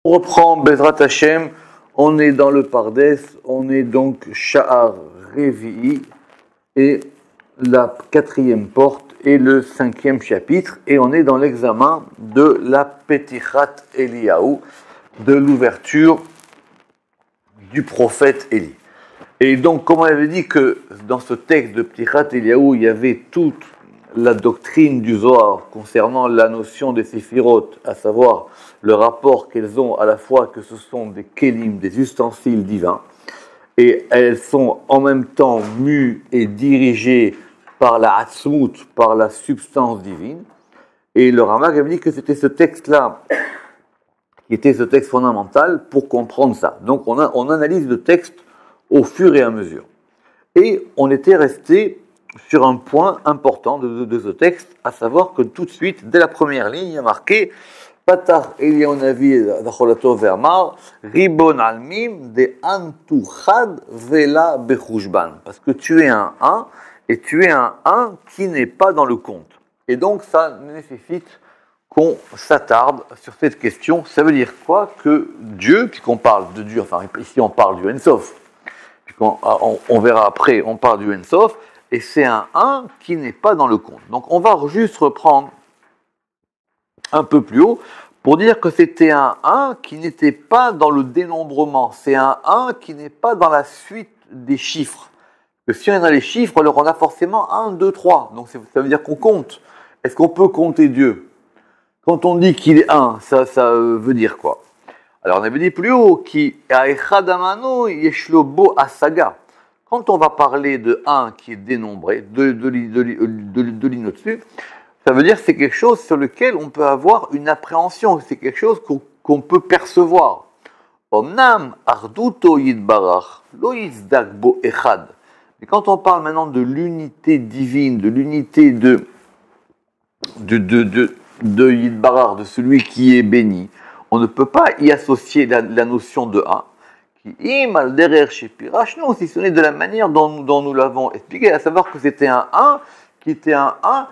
On reprend Bezrat Hashem, on est dans le Pardes, on est donc Sha'ar Revi'i et la 4e porte et le 5e chapitre et on est dans l'examen de la Petichat Eliyahu, de l'ouverture du prophète Élie. Et donc, comme on avait dit que dans ce texte de Petichat Eliyahu, il y avait toute la doctrine du Zohar concernant la notion des séphirotes, à savoir le rapport qu'elles ont à la fois que ce sont des kélim, des ustensiles divins, et elles sont en même temps mues et dirigées par la Hatzmut, par la substance divine. Et le Ramak avait dit que c'était ce texte-là qui était ce texte fondamental pour comprendre ça. Donc on analyse le texte au fur et à mesure. Et on était resté sur un point important de ce texte, à savoir que tout de suite, dès la première ligne, il y a marqué Patar Eliyahu Navi Dacholato Vermar Ribon Almim de Antuchad Vela Bechushban. Parce que tu es un 1 et tu es un 1 qui n'est pas dans le compte. Et donc ça nécessite qu'on s'attarde sur cette question. Ça veut dire quoi? Que Dieu, puisqu'on parle de Dieu, enfin ici on parle du Ensof, on verra après, on parle du Ensof, et c'est un 1 qui n'est pas dans le compte. Donc on va juste reprendre un peu plus haut pour dire que c'était un 1 qui n'était pas dans le dénombrement. C'est un 1 qui n'est pas dans la suite des chiffres. Que si on est dans les chiffres, alors on a forcément 1, 2, 3. Donc ça veut dire qu'on compte. Est-ce qu'on peut compter Dieu? Quand on dit qu'il est 1, ça veut dire quoi? Alors on avait dit plus haut, qui Echadamano Yeshlobo Asaga. Quand on va parler de 1 qui est dénombré, de ligne au-dessus, ça veut dire que c'est quelque chose sur lequel on peut avoir une appréhension, c'est quelque chose qu'on peut percevoir. Omnam arduto yidbarach, lo yizdakbo echad. Mais quand on parle maintenant de l'unité divine, de l'unité de yidbarach, de celui qui est béni, on ne peut pas y associer la notion de 1. Qui mal derrière chez Pirachno, si ce n'est de la manière dont nous l'avons expliqué, à savoir que c'était un 1 qui était un 1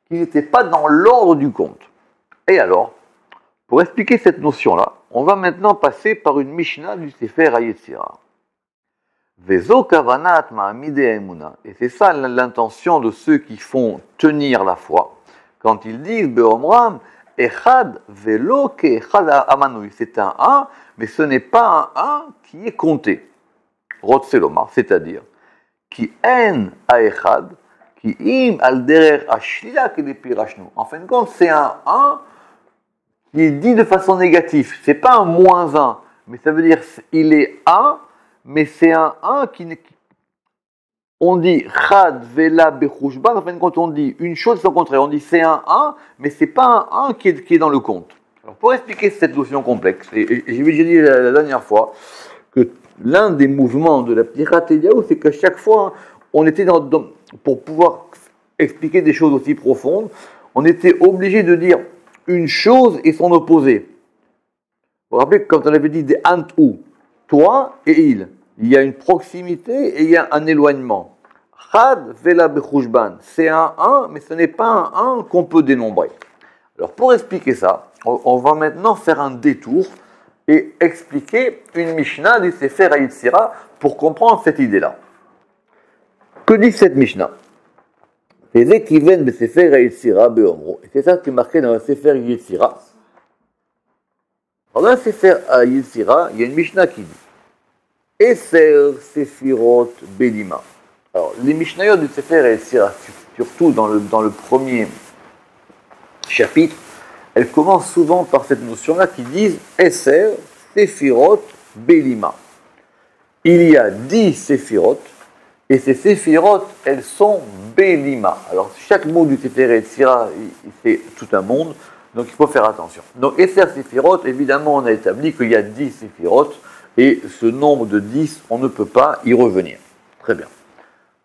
qui n'était pas dans l'ordre du compte. Et alors, pour expliquer cette notion-là, on va maintenant passer par une Mishnah du Sefer HaYetzira. Vezo kavanat ma'amide emuna. Et c'est ça l'intention de ceux qui font tenir la foi. Quand ils disent Beomram, Echad velo ke echad amanui. C'est un 1, mais ce n'est pas un 1 qui est compté. Rotseloma, c'est-à-dire, qui en a echad, qui im al derer ashlia ke de pirachnu. En fin de compte, c'est un 1 qui est dit de façon négative. C'est pas un moins 1, mais ça veut dire il est 1, mais c'est un 1 qui n'est. On dit chad vela bechushban. En fin de compte, on dit une chose sans contraire. On dit c'est un 1, mais c'est pas un 1 qui est dans le compte. Alors, pour expliquer cette notion complexe, et j'ai déjà dit la dernière fois que l'un des mouvements de la Petichat Eliyahu, c'est qu'à chaque fois, on était pour pouvoir expliquer des choses aussi profondes, on était obligé de dire une chose et son opposé. Vous vous rappelez quand on avait dit des ant ou, toi et il y a une proximité et il y a un éloignement. Chad vela bechushban, c'est un 1, mais ce n'est pas un 1 qu'on peut dénombrer. Alors pour expliquer ça, on va maintenant faire un détour et expliquer une Mishnah du Sefer HaYetzira pour comprendre cette idée-là. Que dit cette Mishnah? C'est ça qui vient de Sefer HaYetzira beomro. Et c'est ça qui est marqué dans le Sefer HaYetzira. Dans le Sefer HaYetzira, il y a une Mishnah qui dit Eser Sefirot Belima. Alors, les Mishnayot du Sefer HaYetzira, surtout dans le premier chapitre, elles commencent souvent par cette notion-là qui disent Eser Sefirot Belima. Il y a 10 Sefirot, et ces Sefirot, elles sont Belima. Alors, chaque mot du Sefer HaYetzira, c'est tout un monde, donc il faut faire attention. Donc, Eser Sefirot, évidemment, on a établi qu'il y a 10 Sefirot, et ce nombre de 10, on ne peut pas y revenir. Très bien.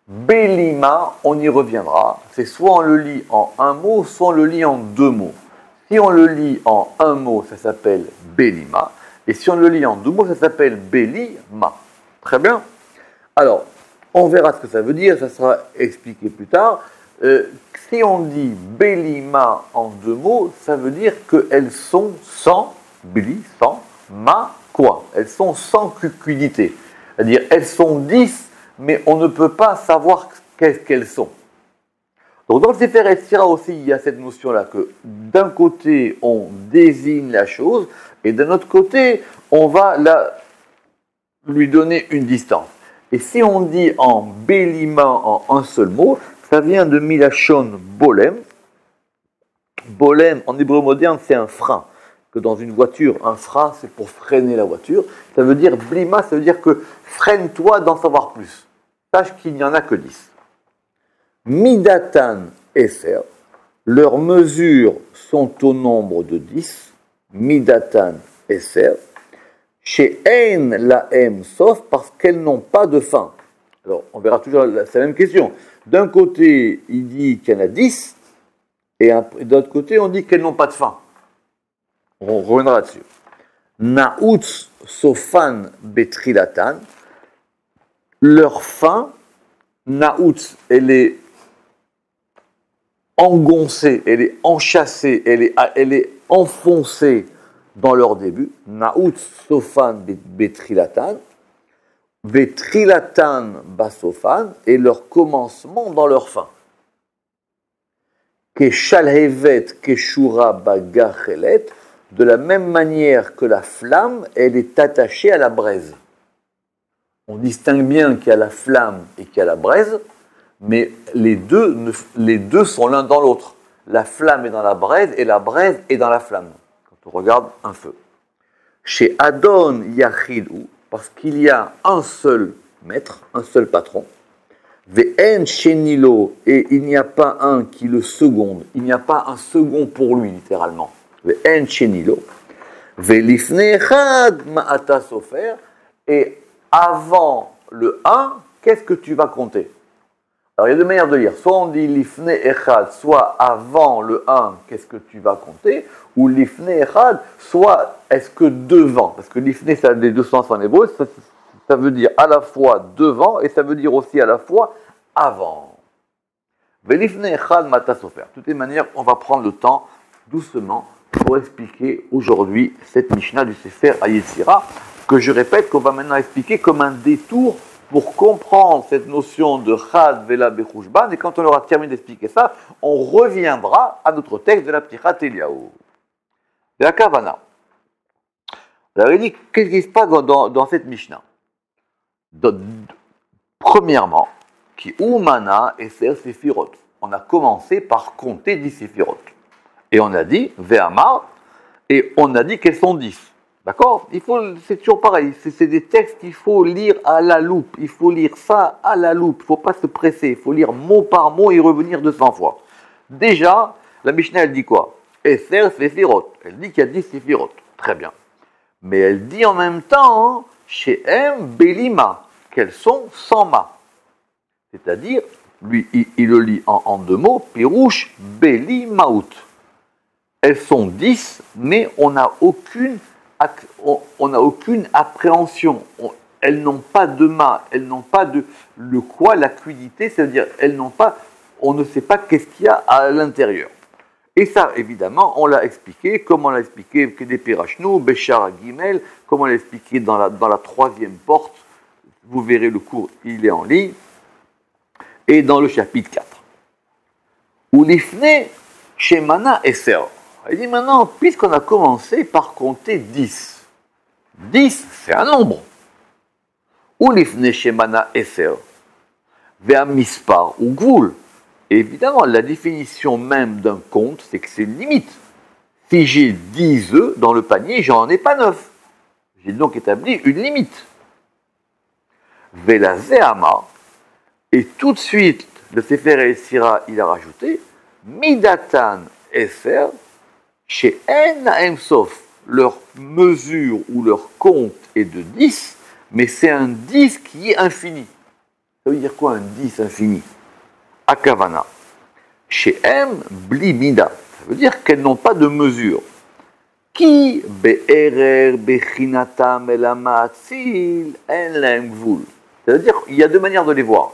Belima, on y reviendra. C'est soit on le lit en un mot, soit on le lit en deux mots. Si on le lit en un mot, ça s'appelle Belima. Et si on le lit en deux mots, ça s'appelle Belima. Très bien. Alors, on verra ce que ça veut dire, ça sera expliqué plus tard. Si on dit Belima en deux mots, ça veut dire qu'elles sont sans, Beli, sans, ma quoi? Elles sont sans cucuité. C'est-à-dire, elles sont 10, mais on ne peut pas savoir qu'est-ce qu'elles sont. Donc dans le Sefer Yetzira aussi, il y a cette notion-là que d'un côté, on désigne la chose, et d'un autre côté, on va lui donner une distance. Et si on dit en Bélima, en un seul mot, ça vient de Milachon Bolem. Bolem, en hébreu moderne, c'est un frein. Que dans une voiture, un frein, c'est pour freiner la voiture. Ça veut dire Blima, ça veut dire que freine-toi d'en savoir plus. Sache qu'il n'y en a que 10. Midatan Eser, leurs mesures sont au nombre de 10. Midatan Eser, chez Ein Laem, sauf parce qu'elles n'ont pas de fin. Alors, on verra toujours la même question. D'un côté, il dit qu'il y en a 10, et de l'autre côté, on dit qu'elles n'ont pas de fin. On reviendra là-dessus. Naoutz Sofan Betrilatan, leur fin, Naoutz, elle est engoncée, elle est enchâssée, elle est enfoncée dans leur début. Naoutz Sofan Betrilatan, Betrilatan Basofan, et leur commencement dans leur fin. Keshalhevet Keshura Bagachelet, de la même manière que la flamme, elle est attachée à la braise. On distingue bien qu'il y a la flamme et qu'il y a la braise, mais les deux sont l'un dans l'autre. La flamme est dans la braise et la braise est dans la flamme, quand on regarde un feu. Chez Adon Yachilou, parce qu'il y a un seul maître, un seul patron, Ve'en Shenilo, et il n'y a pas un qui le seconde, il n'y a pas un second pour lui, littéralement. Ve'en Shenilo, Ve'lifne Echad Ma'ata Sofer, et avant le 1, qu'est-ce que tu vas compter? Alors il y a deux manières de lire. Soit on dit Lifne Echad, soit avant le 1, qu'est-ce que tu vas compter? Ou Lifne Echad, soit est-ce que devant? Parce que Lifne, ça a les deux sens en hébreu, ça veut dire à la fois devant et ça veut dire aussi à la fois avant. Velifne Echad Mata Sofer. De toutes les manières, on va prendre le temps doucement pour expliquer aujourd'hui cette Mishnah du Sefer Yetzira, que je répète qu'on va maintenant expliquer comme un détour pour comprendre cette notion de Chad Vela Bechushban, et quand on aura terminé d'expliquer ça, on reviendra à notre texte de la Ptichat Eliyahu. De la Kavana. On avait dit, qu'est-ce qui se passe dans cette Mishnah? Premièrement, qui Umana et Sefirot. On a commencé par compter 10 Sefirot. Et on a dit, Ve'amar, et on a dit qu'elles sont 10. D'accord? C'est toujours pareil, c'est des textes qu'il faut lire à la loupe, il faut lire ça à la loupe, il ne faut pas se presser, il faut lire mot par mot et revenir 200 fois. Déjà, la Mishnah, elle dit quoi? Eser Sefirot, elle dit qu'il y a 10 Sefirot, très bien. Mais elle dit en même temps, chez M, Belima, qu'elles sont sans ma. C'est-à-dire, lui, il le lit en deux mots, Pirouche, Belimaout. Elles sont 10, mais on n'a aucune appréhension. Elles n'ont pas de ma, elles n'ont pas de le quoi, l'acuité, c'est-à-dire elles n'ont pas, on ne sait pas qu'est-ce qu'il y a à l'intérieur. Et ça, évidemment, on l'a expliqué, comme on l'a expliqué que des Pirachnou, Béchar Gimel, comme on l'a expliqué dans la troisième porte. Vous verrez le cours, il est en ligne. Et dans le chapitre 4. Ulifne Shemana Eser. Il dit maintenant, puisqu'on a commencé par compter 10. 10, c'est un nombre. Ulifne Shemana Eser. Vea Mispar ou Gvoul. Évidemment, la définition même d'un compte, c'est que c'est une limite. Si j'ai 10 œufs dans le panier, j'en ai pas 9. J'ai donc établi une limite. Vela Zeama. Et tout de suite, le Sefer Yetzira, il a rajouté Midatan Eser, chez En Sof, leur mesure ou leur compte est de 10, mais c'est un 10 qui est infini. Ça veut dire quoi un 10 infini? Akavana. Chez M, Blimida. Ça veut dire qu'elles n'ont pas de mesure. Qui Be'erer Bechinatam Elamatzil En Laem Gvul. Ça veut dire qu'il y a deux manières de les voir.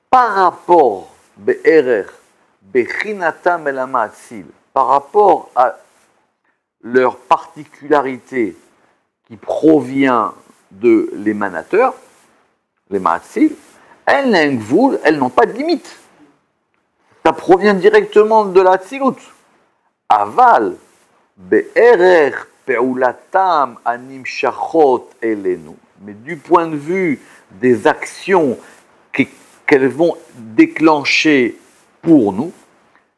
Par rapport par rapport à leur particularité qui provient de l'émanateur, les Maatsil, elles n'ont pas de limite. Ça provient directement de la Tzilut. Aval, be'erer pe'ulatam animshachot elenu. Mais du point de vue des actions qu'elles vont déclencher pour nous,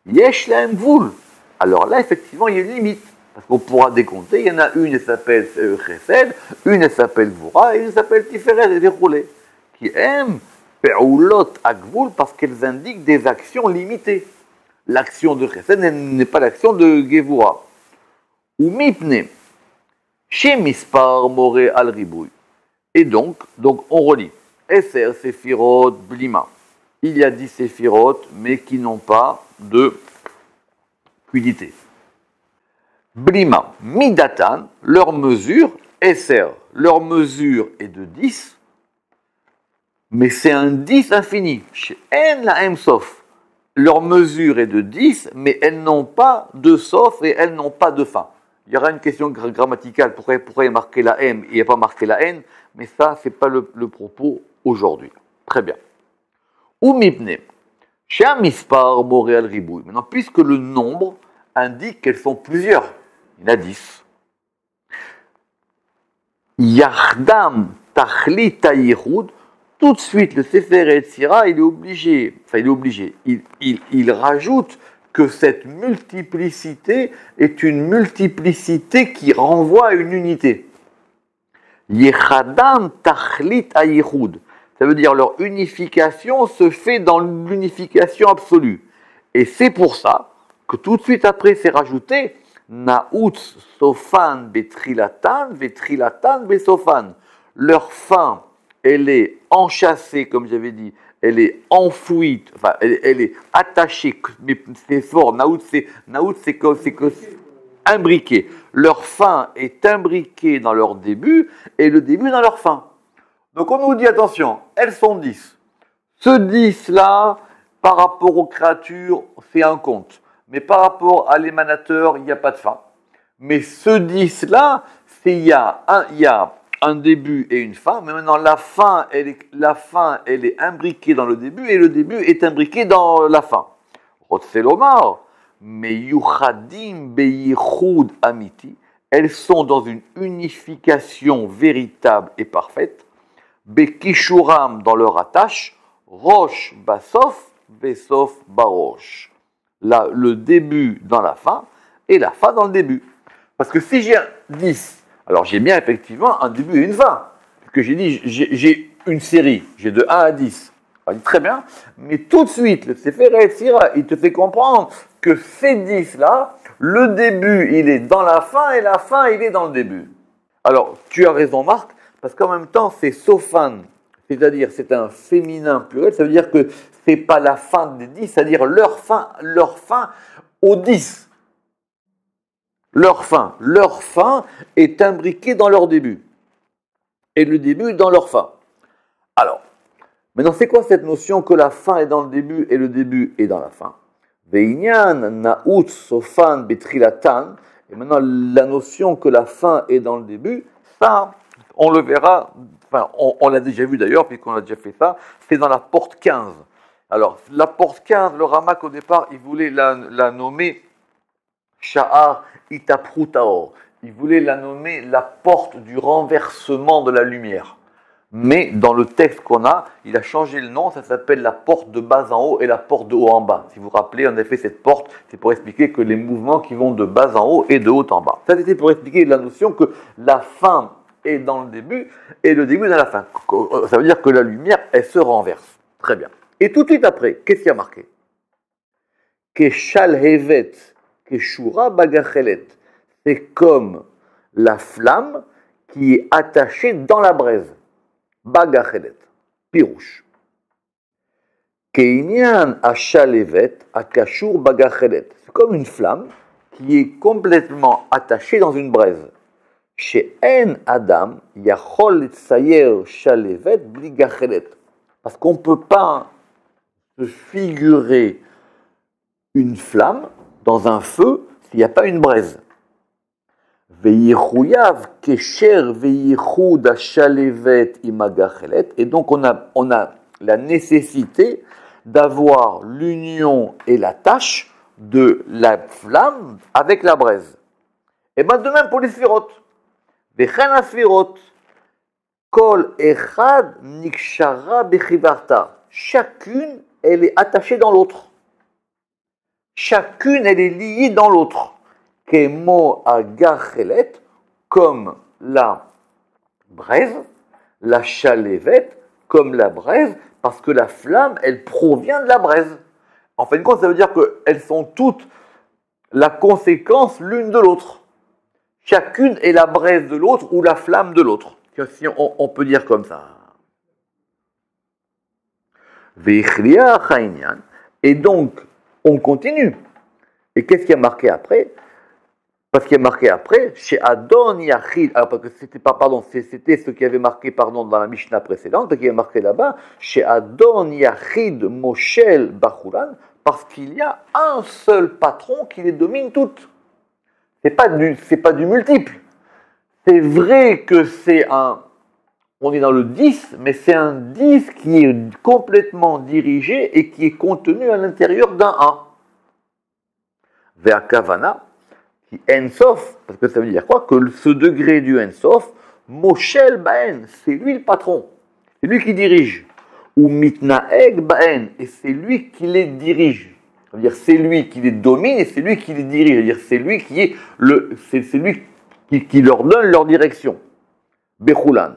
yesh lahem gvul. Alors là, effectivement, il y a une limite. Parce qu'on pourra décompter, il y en a une, elle s'appelle Chesed, une, elle s'appelle Vura, et une s'appelle Tiferet et Déroulé, qui aiment Pe'ulot Agvul parce qu'elles indiquent des actions limitées. L'action de Chesed n'est pas l'action de Gevura. Ou Mipne, chez Mispar More al Ribouy. Et donc on relit Eser Sefirot Blima. Il y a 10 Sefirot, mais qui n'ont pas de fluidité. Blima, Midatan, leur mesure, Esser, leur mesure est de 10, mais c'est un 10 infini. En la M Sof, leur mesure est de 10, mais elles n'ont pas de Sof et elles n'ont pas de fin. Il y aura une question grammaticale, pourquoi il y a marqué la M et il n'y a pas marqué la N, mais ça, ce n'est pas le propos aujourd'hui. Très bien. Ou Mipne, Shamispar Moréal Ribouille. Maintenant, puisque le nombre indique qu'elles sont plusieurs, il y en a 10. Yardam Tachli Taïroud, tout de suite le Sefer Yetzira, il rajoute que cette multiplicité est une multiplicité qui renvoie à une unité. Yechadam Tachli Taïroud, ça veut dire leur unification se fait dans l'unification absolue. Et c'est pour ça que tout de suite après c'est rajouté Naoutz Sofan Betrilatan, Vetrilatan Besofan. Leur fin, elle est enchâssée, comme j'avais dit, elle est enfouie, enfin, elle est attachée, mais c'est fort. Naoutz, c'est imbriqué. Leur fin est imbriquée dans leur début et le début dans leur fin. Donc on nous dit, attention, elles sont 10. Ce 10-là, par rapport aux créatures, c'est un compte. Mais par rapport à l'émanateur, il n'y a pas de fin. Mais ce 10-là, il y a un début et une fin. Mais maintenant, la fin, elle est imbriquée dans le début et le début est imbriqué dans la fin. Rotselomar, mais yuchadim beyichud amiti, elles sont dans une unification véritable et parfaite. Bekishuram dans leur attache, rosh basof, besof barosh. Le début dans la fin et la fin dans le début. Parce que si j'ai un 10, alors j'ai bien effectivement un début et une fin. Parce que j'ai dit, j'ai une série, j'ai de 1 à 10. Alors, très bien, mais tout de suite, le Sefer Yetzira, il te fait comprendre que ces 10-là, le début, il est dans la fin et la fin, il est dans le début. Alors, tu as raison, Marc, parce qu'en même temps, c'est Sofan, c'est-à-dire c'est un féminin pluriel, ça veut dire que c'est pas la fin des 10, c'est-à-dire leur fin au 10. Leur fin est imbriquée dans leur début. Et le début dans leur fin. Alors, maintenant, c'est quoi cette notion que la fin est dans le début et le début est dans la fin? Veinyan naout sofan betrilatan. Et maintenant, la notion que la fin est dans le début, ça, on le verra, enfin, on l'a déjà vu d'ailleurs, puisqu'on a déjà fait ça, c'est dans la porte 15. Alors, la porte 15, le Ramak, au départ, il voulait la nommer Sha'ar Itaprutaor. Il voulait la nommer la porte du renversement de la lumière. Mais dans le texte qu'on a, il a changé le nom, ça s'appelle la porte de bas en haut et la porte de haut en bas. Si vous vous rappelez, en effet, cette porte, c'est pour expliquer que les mouvements qui vont de bas en haut et de haut en bas. Ça, c'était pour expliquer la notion que la fin est dans le début et le début dans la fin. Ça veut dire que la lumière, elle se renverse. Très bien. Et tout de suite après, qu'est-ce qu'il y a marqué? Keshalhevet, keshura bagachelet. C'est comme la flamme qui est attachée dans la braise. Bagachelet, pirouche. Keinyan ashalevet akashur bagachelet. C'est comme une flamme qui est complètement attachée dans une braise. Chez En Adam, yachol tsayer shalevet bligachelet. Parce qu'on ne peut pas se figurer une flamme dans un feu s'il n'y a pas une braise. Veyichouyav kesher veyichud ashalevet imagachelet. Et donc on a la nécessité d'avoir l'union et la tâche de la flamme avec la braise. Et bien de même pour les sphirotes. Vechen asphirot. Kol echad nikshara bechivarta. Chacune, elle est attachée dans l'autre. Chacune, elle est liée dans l'autre. Kemo agachelet, comme la braise, la chalevet, comme la braise, parce que la flamme, elle provient de la braise. En fin de compte, ça veut dire qu'elles sont toutes la conséquence l'une de l'autre. Chacune est la braise de l'autre ou la flamme de l'autre. Si on peut dire comme ça. Et donc, on continue. Et qu'est-ce qui a marqué après? Parce qu'il y a marqué après, chez Adon Yachid, alors parce que c'était ce qui avait marqué, dans la Mishnah précédente, qui est marqué là-bas, chez Adon Yachid Moshel Bachuran, parce qu'il y a un seul patron qui les domine toutes. C'est pas du multiple. C'est vrai que on est dans le 10, mais c'est un 10 qui est complètement dirigé et qui est contenu à l'intérieur d'un 1. Vers Kavana, qui Ensof, parce que ça veut dire quoi? Que ce degré du Ensof, Moshel Baen, c'est lui le patron, c'est lui qui dirige. Ou Mitnaeg Baen, et c'est lui qui les dirige. Ça veut dire c'est lui qui les domine et c'est lui qui les dirige. Ça veut dire c'est lui qui est c'est lui qui leur donne leur direction. Bechulan,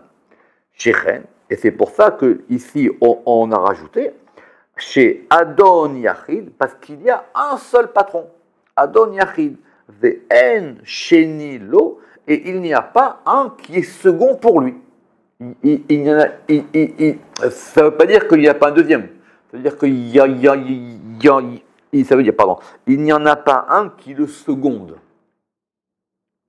Shechen, et c'est pour ça que ici on a rajouté chez Adon Yachid, parce qu'il y a un seul patron. Adon Yachid, Ve'en Sheni Lo, et il n'y a pas un qui est second pour lui. Ça ne veut pas dire qu'il n'y a pas un deuxième. Ça veut dire il n'y en a pas un qui le seconde.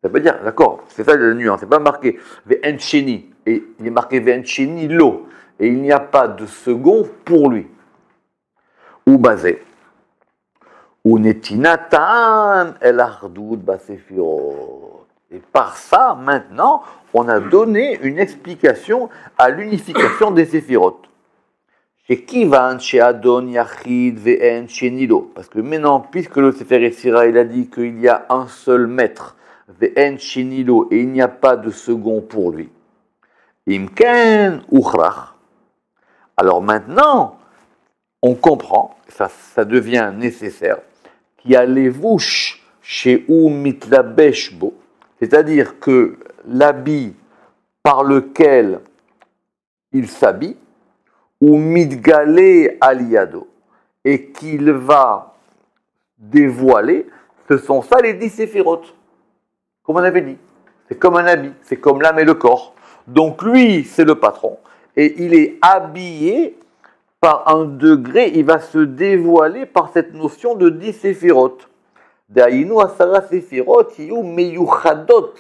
Ça veut dire, d'accord, c'est ça la nuance, c'est pas marqué Ve'en Sheni, et il est marqué Ve'en Sheni Lo, et il n'y a pas de second pour lui. Ou basé. Ou netinatan el ardoud basefirot. Et par ça, maintenant, on a donné une explication à l'unification des séphirotes. Chez Kivan, chez Adon Yachid Ve'en Shenilo. Parce que maintenant, puisque le Sefer Yetzira, il a dit qu'il y a un seul maître, Ve'en Shenilo, et il n'y a pas de second pour lui. Imken Uchrach. Alors maintenant, on comprend, ça devient nécessaire, qu'il y a les vouches chez Mitlabeshbo, c'est-à-dire que l'habit par lequel il s'habille, ou Mitgalé Aliado, et qu'il va dévoiler, ce sont ça les 10 séphirotes, comme on avait dit. C'est comme un habit, c'est comme l'âme et le corps. Donc lui, c'est le patron, et il est habillé par un degré, il va se dévoiler par cette notion de 10 séphirotes. Daïnu asara séphirotes, yu meyuchadot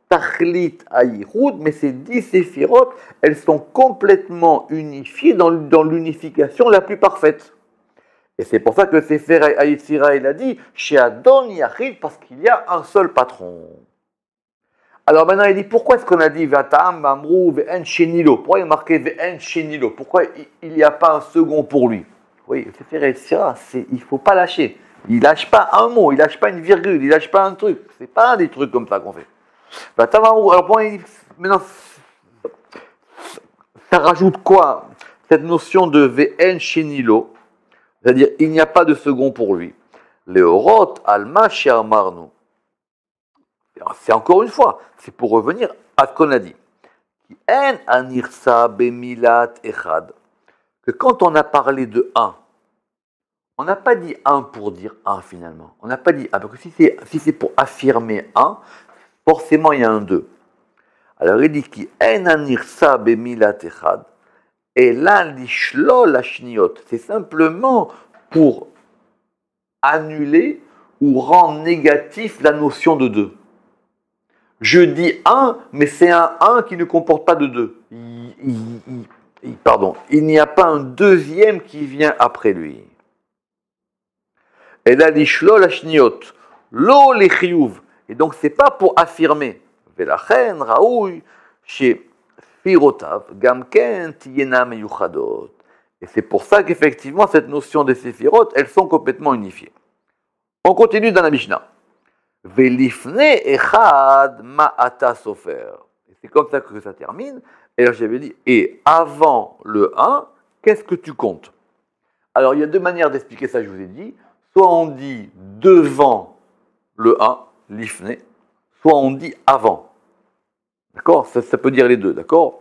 tachlit ayichud, mais ces 10 séphirotes, elles sont complètement unifiées dans l'unification la plus parfaite. Et c'est pour ça que le Sefer Yetzira, il a dit, chez Adon Yachid, parce qu'il y a un seul patron. Alors maintenant, il dit, pourquoi est-ce qu'on a dit Vatam, Amrou, Ve'en Shenilo? Pourquoi il est marqué Ve'en Shenilo? Pourquoi il n'y a pas un second pour lui? Oui, c'est fait réussir, il ne faut pas lâcher. Il ne lâche pas un mot, il ne lâche pas une virgule, il ne lâche pas un truc. Ce n'est pas des trucs comme ça qu'on fait. Vatam, Amrou, alors pourquoi il dit, maintenant, ça rajoute quoi? Cette notion de Ve'en Shenilo, c'est-à-dire, il n'y a pas de second pour lui. Leorot, Alma, Shermarnu. C'est encore une fois, c'est pour revenir à ce qu'on a dit. Que quand on a parlé de un, on n'a pas dit un pour dire un finalement. On n'a pas dit un, parce que si c'est pour affirmer un, forcément il y a un deux. Alors il dit qui anirsa bemilat echad, et là l'ishlo la shniot. C'est simplement pour annuler ou rendre négatif la notion de deux. Je dis un, mais c'est un 1 qui ne comporte pas de 2. Il n'y a pas un deuxième qui vient après lui. Et là, l'ishlo la shniot, lo le chiyuv. Et donc, c'est pas pour affirmer. Velachen, Raoui, chez Firotav, Gamken, Tiyena Meyuchadot. Et c'est pour ça qu'effectivement, cette notion des Séphirot, elles sont complètement unifiées. On continue dans la Mishnah. Velifne echad ma'ata sofer. C'est comme ça que ça termine. Et là, j'avais dit, et avant le 1, qu'est-ce que tu comptes? Alors, il y a deux manières d'expliquer ça, je vous ai dit. Soit on dit devant le 1, l'ifne, soit on dit avant. D'accord? Ça peut dire les deux, d'accord?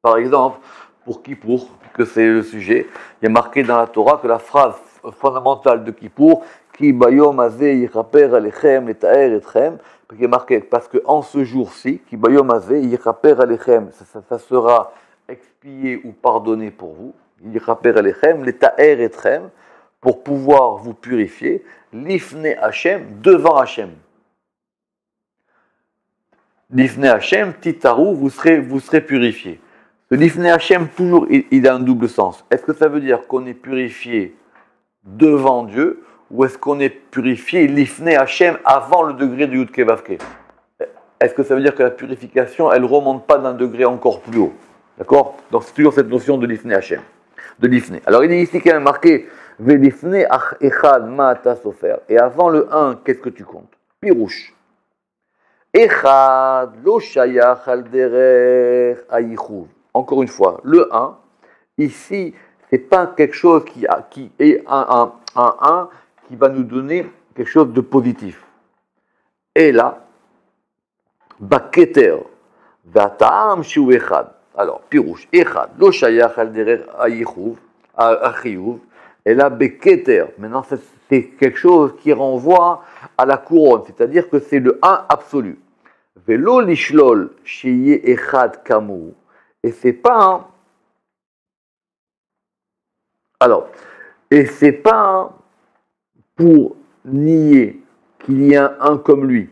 Par exemple, pour Kippour, que c'est le sujet, il y a marqué dans la Torah que la phrase fondamentale de Kippour, Ki bayom azeh yichaper alechem letaer etchem, qui est marqué parce qu'en ce jour-ci, Ki bayom azeh yichaper alechem, ça sera expié ou pardonné pour vous, yichaper alechem letaer etchem, pour pouvoir vous purifier, l'ifne Hashem, devant Hashem. L'ifne Hashem, titarou, vous serez purifié. Le l'ifne Hashem, toujours, il a un double sens. Est-ce que ça veut dire qu'on est purifié devant Dieu, ou est-ce qu'on est purifié l'ifne Hashem avant le degré de Yud Kei Vav Kei? Est-ce que ça veut dire que la purification, elle ne remonte pas d'un degré encore plus haut? D'accord? Donc c'est toujours cette notion de l'ifne Hashem, de l'ifne. Alors il est ici quand même marqué Velifne echad ma'ata sofer. Et avant le 1, qu'est-ce que tu comptes? Pirouche. Echad lo shayach al derech hayichuv. Encore une fois, le 1, ici, ce n'est pas quelque chose qui est un 1 qui va nous donner quelque chose de positif. Et là, baketer, vatam shu echad. Alors, pirouche, echad lo shayach al derech hayichuv. Et là, Beketer, maintenant c'est quelque chose qui renvoie à la couronne, c'est-à-dire que c'est le 1 absolu. Velo lishlol shiye echad kamu. Et c'est pas un... Alors, et c'est pas pour nier qu'il y a un comme lui.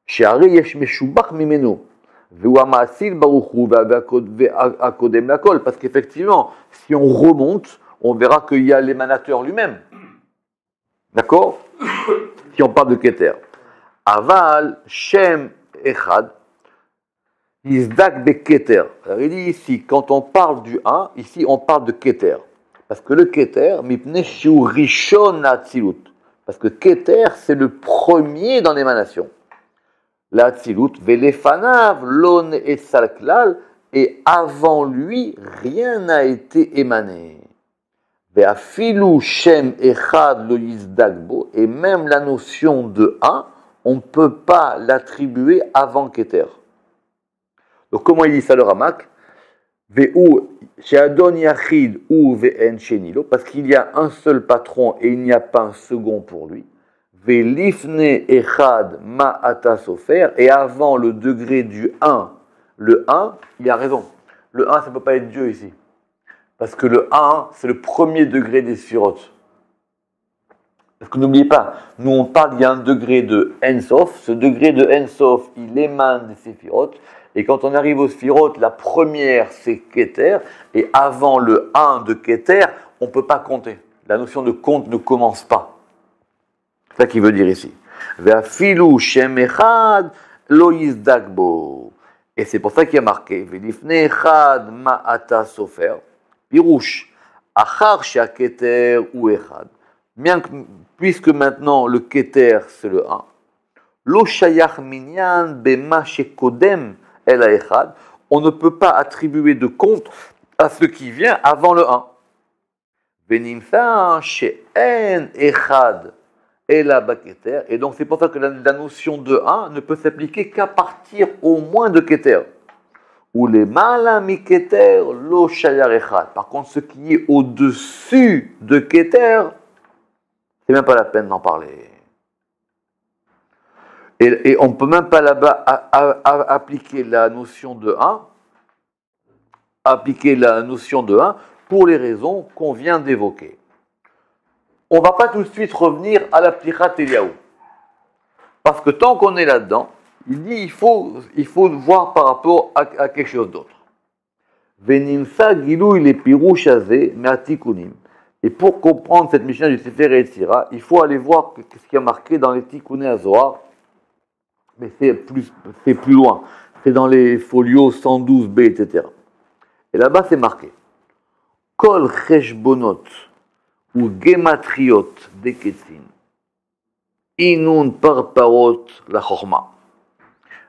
She'arei yesh meshubach mimeno. Ve'u ha'ma'asil baruchu ve'akodem lakol. Parce qu'effectivement, si on remonte, on verra qu'il y a l'émanateur lui-même. D'accord? Si on parle de Keter. Aval, Shem, Echad, Izdak be Keter. Alors il dit ici, quand on parle du 1, ici on parle de Keter. Parce que le Keter, Mipne Shiu Rishon Atzilut. Parce que Keter, c'est le premier dans l'émanation. La Atzilut, Velefanav, Lon et Salklal, et avant lui, rien n'a été émané. Ve'afilu Shem Echad lo yizdagbo, et même la notion de 1, on ne peut pas l'attribuer avant Keter. Donc comment il dit ça le Ramak? Ve'u she'adon yachid ou ve'en shenilo, parce qu'il y a un seul patron et il n'y a pas un second pour lui. Ve'lifne Echad ma'ata sofer, et avant le degré du 1, le 1, il a raison. Le 1, ça ne peut pas être Dieu ici. Parce que le 1, c'est le premier degré des sphirotes. Parce que n'oubliez pas, nous on parle, il y a un degré de Ensof. Ce degré de Ensof, il émane des sphirotes. Et quand on arrive aux sphirotes, la première, c'est Keter. Et avant le 1 de Keter, on ne peut pas compter. La notion de compte ne commence pas. C'est ça qu'il veut dire ici. Ve'afilu shem echad lo yizdagbo. Et c'est pour ça qu'il y a marqué Velifne echad ma'ata sofer. Pirouche, achar she'aketer ou echad. Puisque maintenant le keter c'est le 1. Lo shayach minyan bema shekodem el echad. On ne peut pas attribuer de compte à ce qui vient avant le 1. Venimsa she'en echad ela baketer. Et donc c'est pour ça que la notion de 1 ne peut s'appliquer qu'à partir au moins de keter. Ou les malami keter lo shayar echad. Par contre, ce qui est au-dessus de keter, c'est même pas la peine d'en parler. Et on ne peut même pas là-bas appliquer la notion de 1, pour les raisons qu'on vient d'évoquer. On ne va pas tout de suite revenir à la Plichat Eliyahu. Parce que tant qu'on est là-dedans, il dit il faut voir par rapport à quelque chose d'autre. Venimsa gilou il est pirouche azé me'atikunim. Et pour comprendre cette Mishnah du Sefer Yetzira, il faut aller voir ce qui est marqué dans les Tikkuné HaZohar mais c'est plus loin. C'est dans les folios 112b, etc. Et là-bas, c'est marqué Kol cheshbonot ou gematriot de ketsin, inun parparot la chorma,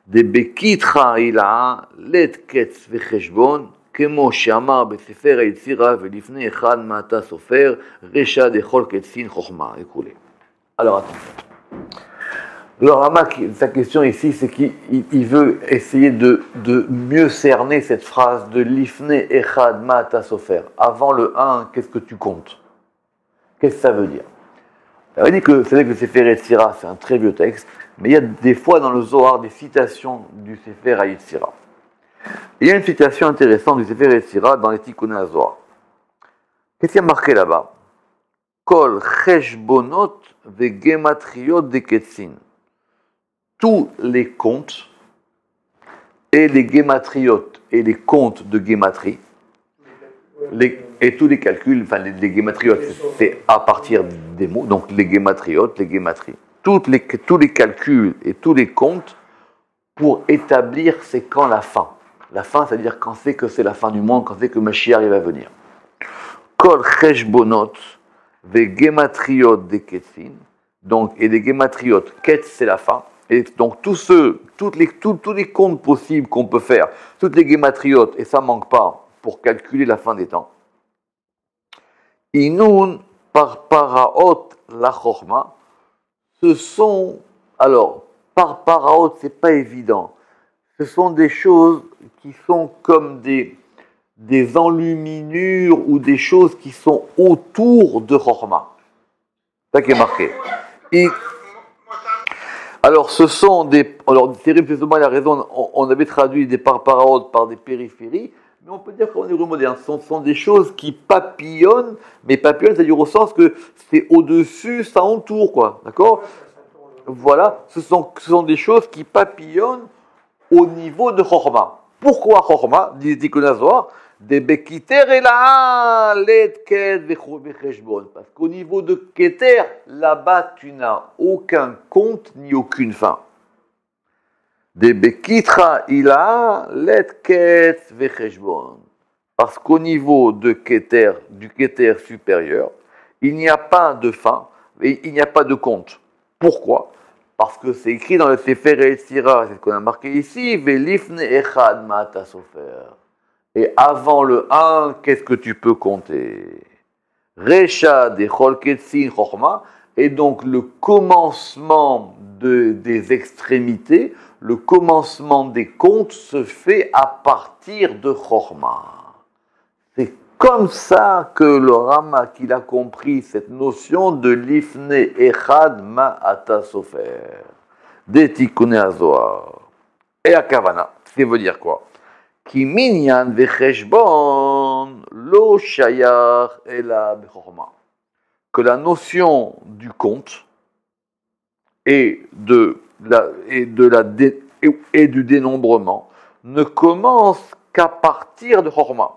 de bekitra ila let ketz vecheshbon, כמו שאמר בספר היצירה ולפני אחד מעתה סופר, רשע דכל קצין חוכמה, écoulé. Alors attends. Le Rama, sa question ici, c'est qu'il veut essayer de mieux cerner cette phrase de l'ifne echad ma'ata sofer. Avant le 1, qu'est-ce que tu comptes? Qu'est-ce que ça veut dire? On dit que c'est vrai que le Sefer Yetzira, c'est un très vieux texte, mais il y a des fois dans le Zohar des citations du Sefer Yetzira. Il y a une citation intéressante du Sefer Yetzira dans les Tikkuné Zohar. Qu'est-ce qu'il y a marqué là-bas? Kol cheshbonot vegematriot de ketsin. Tous les comptes et les gématriotes et les comptes de gématrie, et tous les calculs, enfin les gématriotes, c'est à partir des mots, donc les gématriotes, les gématries, tous les calculs et tous les comptes pour établir c'est quand la fin. La fin, c'est-à-dire quand c'est que c'est la fin du monde, quand c'est que Mashiach va venir. Kol cheshbonot ve gématriot de ketsin, donc et les gématriotes, ketz c'est la fin. Et donc tous les comptes possibles qu'on peut faire, toutes les gématriotes, et ça ne manque pas, pour calculer la fin des temps. Inun par paraot la chorma, ce sont, alors, par paraot, c'est pas évident, ce sont des choses qui sont comme des enluminures ou des choses qui sont autour de chorma. C'est ça qui est marqué. Alors, ce sont des. Alors, Thierry Plesoma, il a raison, on avait traduit des parparaotes par des périphéries, mais on peut dire qu'en hébreu moderne, ce sont des choses qui papillonnent, mais papillonnent, c'est-à-dire au sens que c'est au-dessus, ça entoure, quoi, d'accord? Voilà, ce sont des choses qui papillonnent au niveau de Chorma. Pourquoi Chorma? Dit Tikkuné Zohar, des Bekiter et là, parce qu'au niveau de Keter, là-bas, tu n'as aucun compte ni aucune fin. Des Bekitra ila let ket vecheshbon. Parce qu'au niveau de Keter, du Keter supérieur, il n'y a pas de fin et il n'y a pas de compte. Pourquoi? Parce que c'est écrit dans le Sefer Yetzira, c'est ce qu'on a marqué ici, velifne echad ma'ata sofer. Et avant le 1, qu'est-ce que tu peux compter? Recha de chol ketsin chorma, et donc le commencement des extrémités, le commencement des comptes se fait à partir de chorma. C'est comme ça que le Rama, qu'il a compris cette notion de l'ifne echad ma'ata sofer, des Tikkuné Zohar. Et à Kavana, ça veut dire quoi? Ki minyan vecheshbon lo shayach ela bechorma. Que la notion du compte et du dénombrement ne commence qu'à partir de chorma.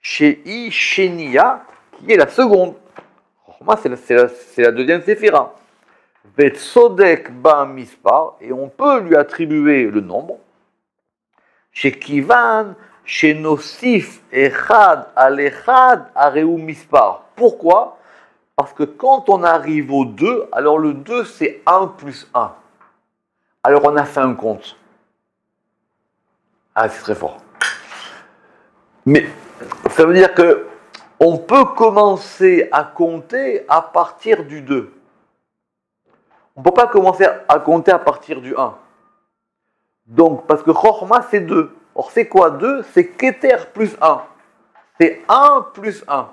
Shei shenia, qui est la seconde. Chorma, c'est la deuxième séphira. Vetsodek ba mispar, et on peut lui attribuer le nombre. Chez Kivan, chez Nosif, Echad, Al-Echad, Areu Mispar. Pourquoi? Parce que quand on arrive au 2, alors le 2 c'est 1 plus 1. Alors on a fait un compte. Ah, c'est très fort. Mais ça veut dire que on peut commencer à compter à partir du 2. On ne peut pas commencer à compter à partir du 1. Donc, parce que Chorma, c'est 2. Or, c'est quoi 2? C'est Keter plus 1. C'est 1 plus 1.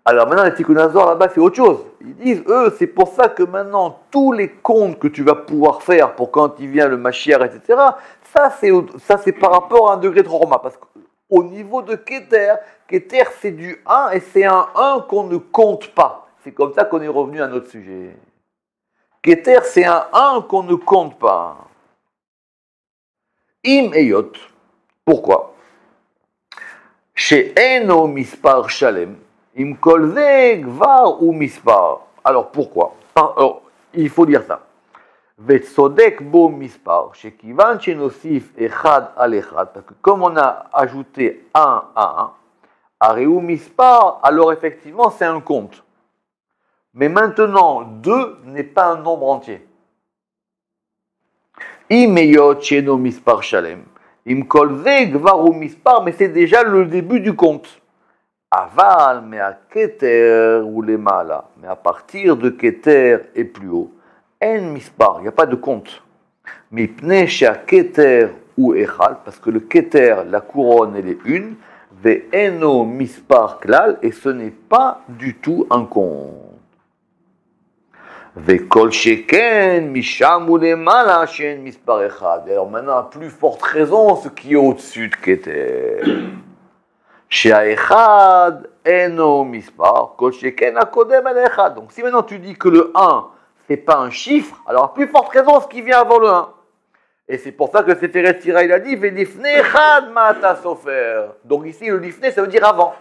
Alors maintenant, les Tikkuné Zohar, là-bas, c'est autre chose. Ils disent, eux, c'est pour ça que maintenant, tous les comptes que tu vas pouvoir faire pour quand il vient le Mashiach, etc., ça, c'est par rapport à un degré de Chorma. Parce qu'au niveau de Keter, Keter, c'est du 1 et c'est un 1 qu'on ne compte pas. C'est comme ça qu'on est revenu à notre sujet. Keter, c'est un 1 qu'on ne compte pas. Im eyot. Pourquoi? Chez Eno mispar shalem, im kolze gvar ou mispar. Alors pourquoi? Alors, il faut dire ça. Vetsodek bo mispar, shekivan shenosif echad al echad, parce que comme on a ajouté 1 à 1, areu mispar, alors effectivement c'est un compte. Mais maintenant, 2 n'est pas un nombre entier. Imeyot sheno mispar shalem, im kol ze gvaru mispar, mais c'est déjà le début du compte. Aval, mais à keter ou les mala, mais à partir de keter et plus haut, en mispar, il n'y a pas de compte. Mipne chez keter ou echal, parce que le keter, la couronne, elle est une, ve eno mispar klal, et ce n'est pas du tout un compte. Ve kol sheken misham ou les mala, shen mispar echad. Alors maintenant, à plus forte raison, ce qui est au-dessus de keter. She'aechad eno mispar, kol sheken akodem el echad. Donc si maintenant tu dis que le 1, c'est pas un chiffre, alors à plus forte raison, ce qui vient avant le 1. Et c'est pour ça que Sefer Yetzira, il a dit, Velifne echad ma'ata sofer. Donc ici, le lifne, ça veut dire avant.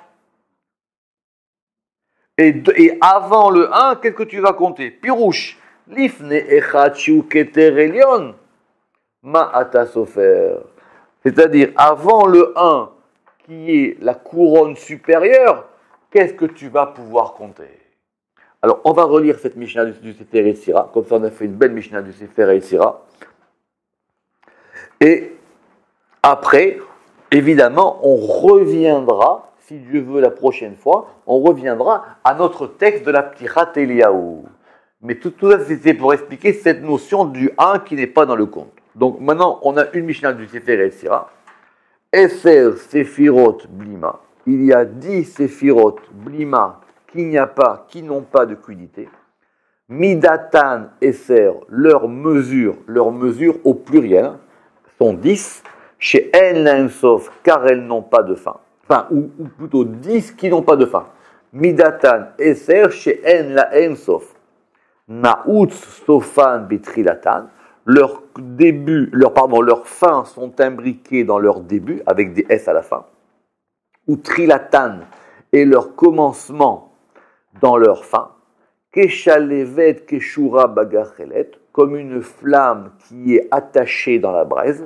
Et avant le 1, qu'est-ce que tu vas compter? Pirouche, lifne echad shu keter elyon ma'ata sofer. C'est-à-dire, avant le 1, qui est la couronne supérieure, qu'est-ce que tu vas pouvoir compter? Alors, on va relire cette Mishnah du Sefer Yetzira, comme ça on a fait une belle Mishnah du Sefer Yetzira. Et après, évidemment, on reviendra, si Dieu veut la prochaine fois, on reviendra à notre texte de la Ptichat Eliyahu. Mais tout ça, c'était pour expliquer cette notion du 1 qui n'est pas dans le compte. Donc maintenant, on a une Mishnah du Sefer Yetzira. Eser Sefirot Blima. Il y a 10 Sefirot Blima qui n'ont pas de quidité. Midatan Eser, leur mesure au pluriel, sont 10. Chez En la Sof, car elles n'ont pas de fin. Enfin, ou plutôt 10 qui n'ont pas de fin. Midatan Eser, chez En la Sof. Naoutz Sofan Bitrilatan. Leurs fins sont imbriquées dans leur début, avec des S à la fin. Ou Trilatan, et leur commencement dans leur fin. Keshalevet Keshura Bagachelet, comme une flamme qui est attachée dans la braise.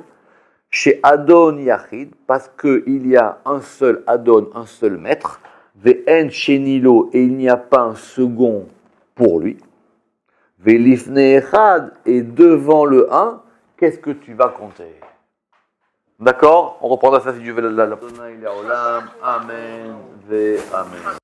Chez Adon Yachid, parce qu'il y a un seul Adon, un seul maître. Ve'en Shenilo, et il n'y a pas un second pour lui. Ve'lifne echad, et devant le 1, qu'est-ce que tu vas compter? D'accord? On reprendra ça si Dieu veut. Amen. Amen.